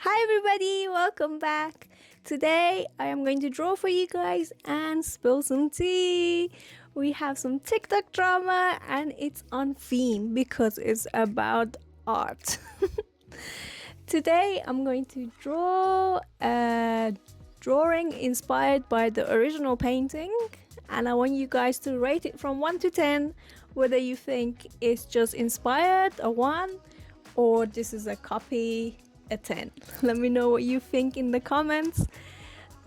Hi everybody, welcome back. Today I am going to draw for you guys and spill some tea. We have some TikTok drama and it's on theme because it's about art. Today I'm going to draw a drawing inspired by the original painting, and I want you guys to rate it from 1 to 10 whether you think it's just inspired, a 1, or this is a copy, a 10. Let me know what you think in the comments.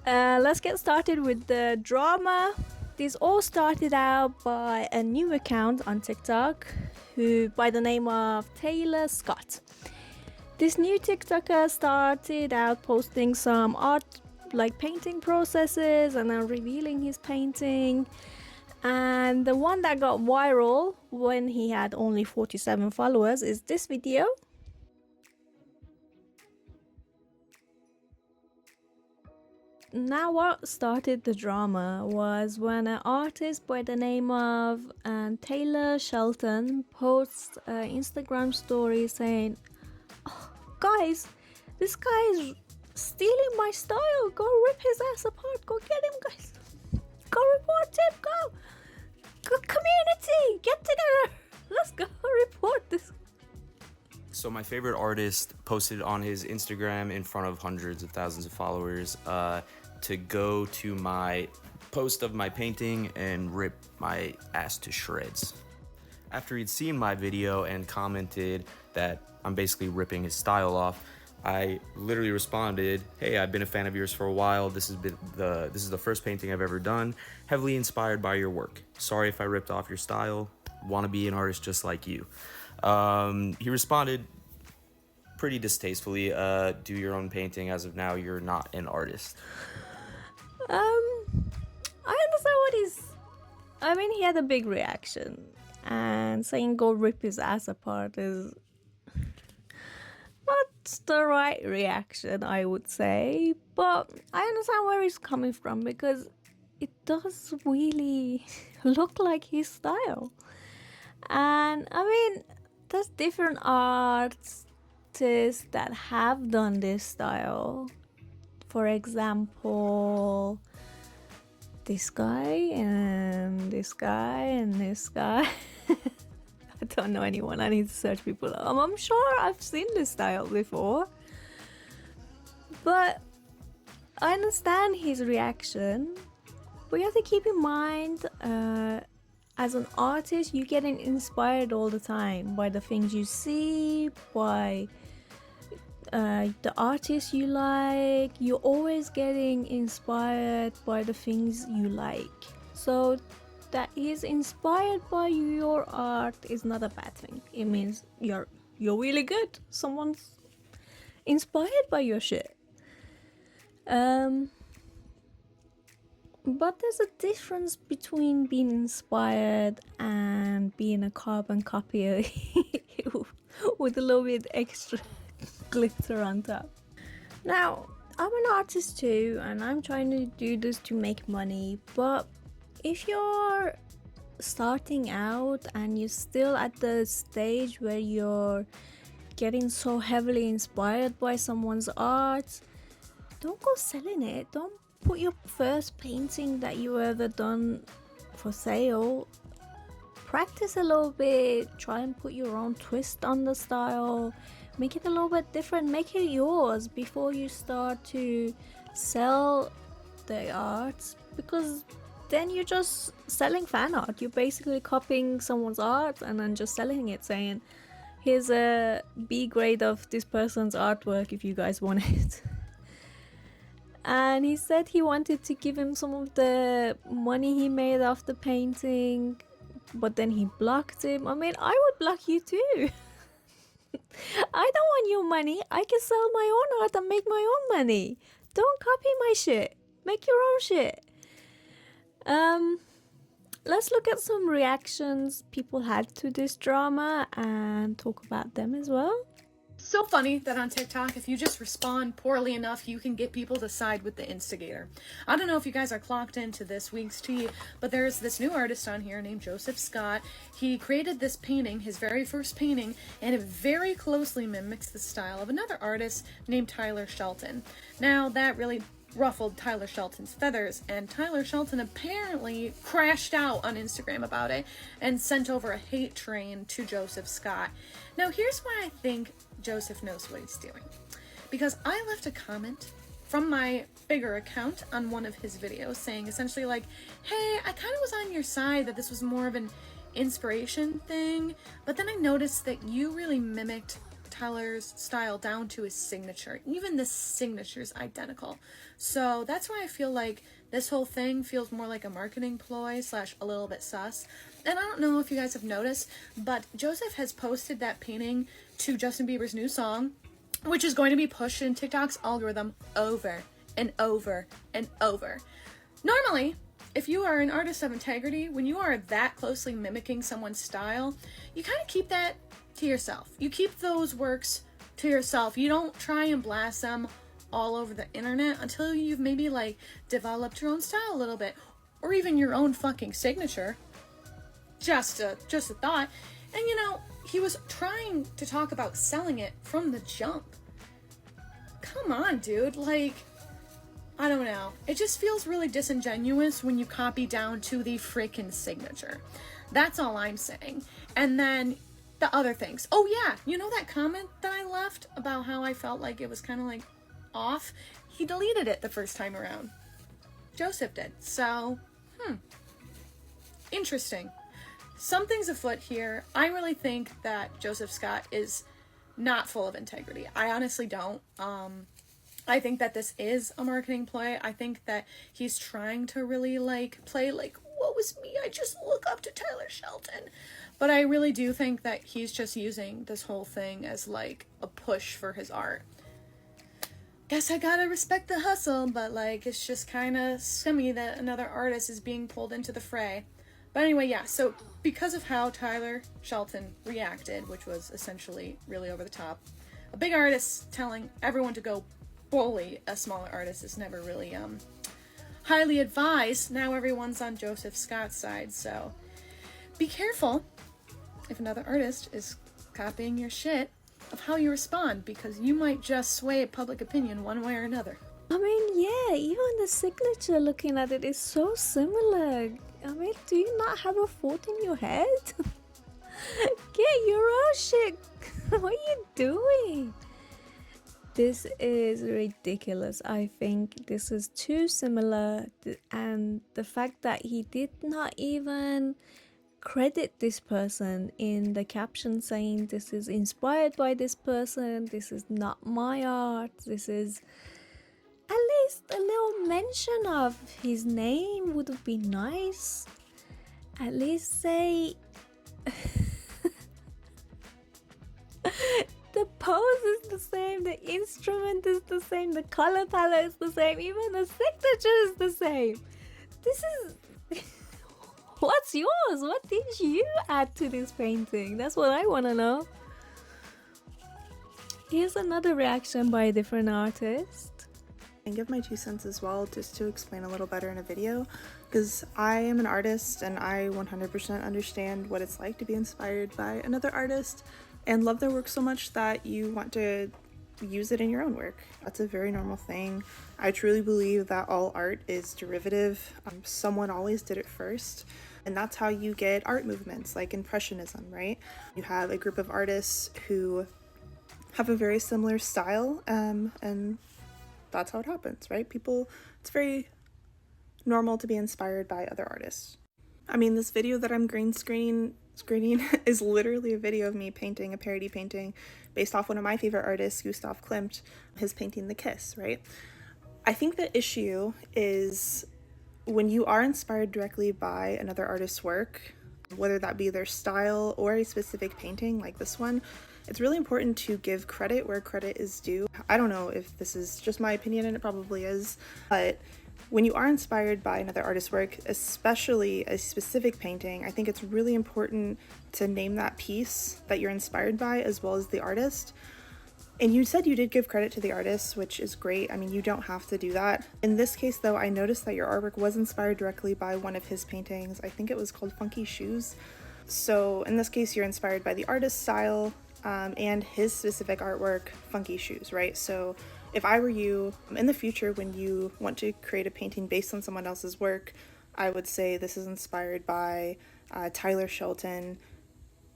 Let's get started with the drama. This all started out by a new account on TikTok who by the name of Tyler Scott. This new TikToker started out posting some art like painting processes and then revealing his painting. And the one that got viral when he had only 47 followers is this video. Now what started the drama was when an artist by the name of Tyler Shelton posts an Instagram story saying, "Oh, guys, this guy is stealing my style, go rip his ass apart, go get him guys, go report him, go community, get together, let's go report this." So my favorite artist posted on his Instagram in front of hundreds of thousands of followers to go to my post of my painting and rip my ass to shreds. After he'd seen my video and commented that I'm basically ripping his style off, I literally responded, "Hey, I've been a fan of yours for a while. This is the first painting I've ever done, heavily inspired by your work. Sorry if I ripped off your style. Want to be an artist just like you." He responded pretty distastefully, "Do your own painting. As of now, you're not an artist." I understand what he had a big reaction, and saying go rip his ass apart is not the right reaction, I would say, but I understand where he's coming from because it does really look like his style. And there's different artists that have done this style. For example, this guy and this guy and this guy. I don't know anyone. I need to search people up. I'm sure I've seen this style before, but I understand his reaction. But you have to keep in mind, as an artist, you're getting inspired all the time by the things you see, by the artists you like. You're always getting inspired by the things you like. So that he's inspired by your art is not a bad thing. It means you're really good. Someone's inspired by your shit. But there's a difference between being inspired and being a carbon copy with a little bit extra glitter on top. Now, I'm an artist too, and I'm trying to do this to make money, but if you're starting out and you're still at the stage where you're getting so heavily inspired by someone's art, don't go selling it. Don't put your first painting that you ever done for sale. Practice a little bit, try and put your own twist on the style, make it a little bit different, make it yours before you start to sell the art, because then you're just selling fan art. You're basically copying someone's art and then just selling it, saying, "Here's a B grade of this person's artwork if you guys want it." And he said he wanted to give him some of the money he made off the painting, but then he blocked him. I would block you too. I don't want your money. I can sell my own art and make my own money. Don't copy my shit. Make your own shit. Let's look at some reactions people had to this drama and talk about them as well. So funny that on TikTok, if you just respond poorly enough, you can get people to side with the instigator. I don't know if you guys are clocked into this week's tea, but there's this new artist on here named Joseph Scott. He created this painting, his very first painting, and it very closely mimics the style of another artist named Tyler Shelton. Now, that really ruffled Tyler Shelton's feathers, and Tyler Shelton apparently crashed out on Instagram about it and sent over a hate train to Joseph Scott. Now, here's why I think Joseph knows what he's doing. Because I left a comment from my bigger account on one of his videos saying essentially like, hey, I kind of was on your side that this was more of an inspiration thing, but then I noticed that you really mimicked Tyler's style down to his signature. Even the signature's identical. So that's why I feel like this whole thing feels more like a marketing ploy / a little bit sus. And I don't know if you guys have noticed, but Joseph has posted that painting to Justin Bieber's new song, which is going to be pushed in TikTok's algorithm over and over and over. Normally, if you are an artist of integrity, when you are that closely mimicking someone's style, you kind of keep that to yourself. You keep those works to yourself. You don't try and blast them all over the internet until you've maybe like developed your own style a little bit, or even your own fucking signature. Just a thought. And you know, he was trying to talk about selling it from the jump. Come on, dude. Like, I don't know. It just feels really disingenuous when you copy down to the freaking signature. That's all I'm saying. And then the other things. Oh yeah, you know that comment that I left about how I felt like it was kind of like off? He deleted it the first time around. Joseph did. So, interesting. Something's afoot here. I really think that Joseph Scott is not full of integrity. I honestly don't. I think that this is a marketing ploy. I think that he's trying to really like play like, what was me? I just look up to Tyler Shelton. But I really do think that he's just using this whole thing as like a push for his art. Guess I gotta respect the hustle, but like it's just kind of scummy that another artist is being pulled into the fray. But anyway, yeah, so because of how Tyler Shelton reacted, which was essentially really over the top, a big artist telling everyone to go bully a smaller artist is never really highly advised. Now everyone's on Joseph Scott's side, so be careful if another artist is copying your shit of how you respond, because you might just sway public opinion one way or another. I mean, yeah, even the signature, looking at it, is so similar. I mean, do you not have a thought in your head? Get your own shit. What are you doing? This is ridiculous. I think this is too similar, and the fact that he did not even credit this person in the caption saying this is inspired by this person, this is not my art, this is at least a little mention of his name would have been nice. At least say the pose is the same, the instrument is the same, the color palette is the same, even the signature is the same. This is what's yours? What did you add to this painting? That's what I want to know. Here's another reaction by a different artist. And give my 2 cents as well, just to explain a little better in a video, because I am an artist and I 100% understand what it's like to be inspired by another artist and love their work so much that you want to use it in your own work. That's a very normal thing. I truly believe that all art is derivative. Someone always did it first, and that's how you get art movements like Impressionism, right? You have a group of artists who have a very similar style, and that's how it happens, right? It's very normal to be inspired by other artists. I mean, this video that I'm green screening is literally a video of me painting a parody painting based off one of my favorite artists, Gustav Klimt, his painting The Kiss, right? I think the issue is when you are inspired directly by another artist's work, whether that be their style or a specific painting like this one, it's really important to give credit where credit is due. I don't know if this is just my opinion, and it probably is, but when you are inspired by another artist's work, especially a specific painting, I think it's really important to name that piece that you're inspired by as well as the artist. And you said you did give credit to the artist, which is great. I mean, you don't have to do that. In this case, though, I noticed that your artwork was inspired directly by one of his paintings. I think it was called Funky Shoes. So in this case, you're inspired by the artist's style and his specific artwork, Funky Shoes, right? So if I were you, in the future, when you want to create a painting based on someone else's work, I would say this is inspired by Tyler Shelton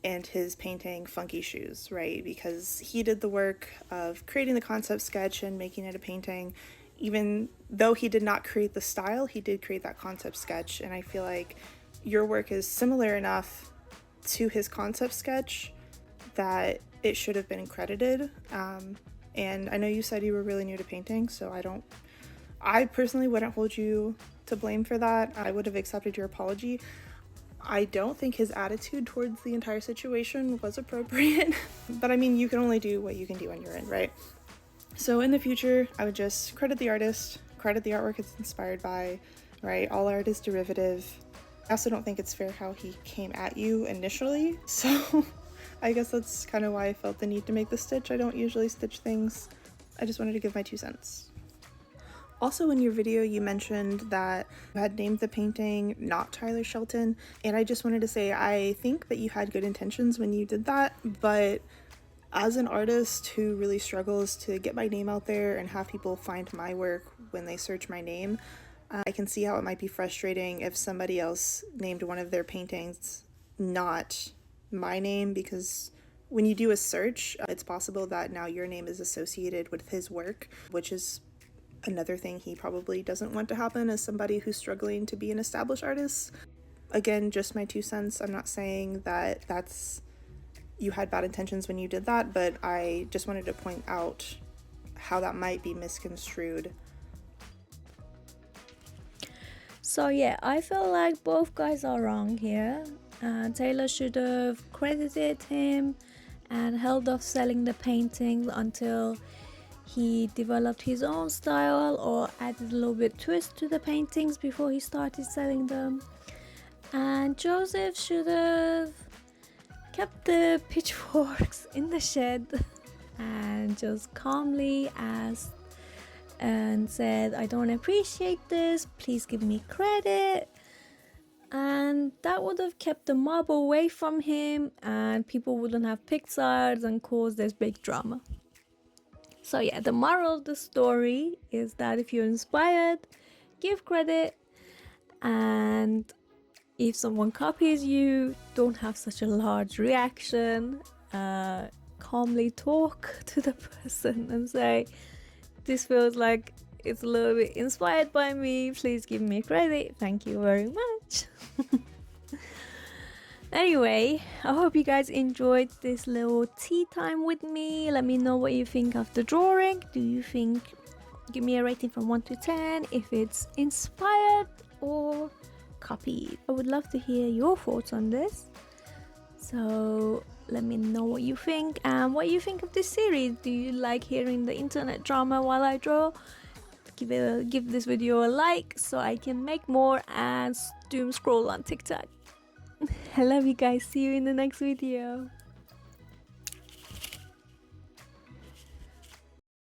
and his painting Funky Shoes, right? Because he did the work of creating the concept sketch and making it a painting. Even though he did not create the style, he did create that concept sketch. And I feel like your work is similar enough to his concept sketch that it should have been credited. And I know you said you were really new to painting, so I personally wouldn't hold you to blame for that. I would have accepted your apology. I don't think his attitude towards the entire situation was appropriate, but I mean, you can only do what you can do on your end, right? So in the future, I would just credit the artist, credit the artwork it's inspired by, right? All art is derivative. I also don't think it's fair how he came at you initially, so I guess that's kind of why I felt the need to make the stitch. I don't usually stitch things. I just wanted to give my 2 cents. Also, in your video, you mentioned that you had named the painting not Tyler Shelton, and I just wanted to say I think that you had good intentions when you did that, but as an artist who really struggles to get my name out there and have people find my work when they search my name, I can see how it might be frustrating if somebody else named one of their paintings not my name, because when you do a search, it's possible that now your name is associated with his work, which is another thing he probably doesn't want to happen as somebody who's struggling to be an established artist. Again, just my 2 cents. I'm not saying that you had bad intentions when you did that, but I just wanted to point out how that might be misconstrued. So yeah, I feel like both guys are wrong here. Taylor should have credited him and held off selling the paintings until he developed his own style or added a little bit twist to the paintings before he started selling them. And Joseph should have kept the pitchforks in the shed and just calmly asked and said, I don't appreciate this, please give me credit. And that would have kept the mob away from him and people wouldn't have picked sides and caused this big drama. So yeah, the moral of the story is that if you're inspired, give credit, and if someone copies you, don't have such a large reaction. Calmly talk to the person and say, this feels like it's a little bit inspired by me, please give me credit, thank you very much. Anyway, I hope you guys enjoyed this little tea time with me. Let me know what you think of the drawing. Do you think, give me a rating from 1 to 10 if it's inspired or copied. I would love to hear your thoughts on this. So let me know what you think and what you think of this series. Do you like hearing the internet drama while I draw? Give this video a like so I can make more and doom scroll on TikTok. I love you guys. See you in the next video.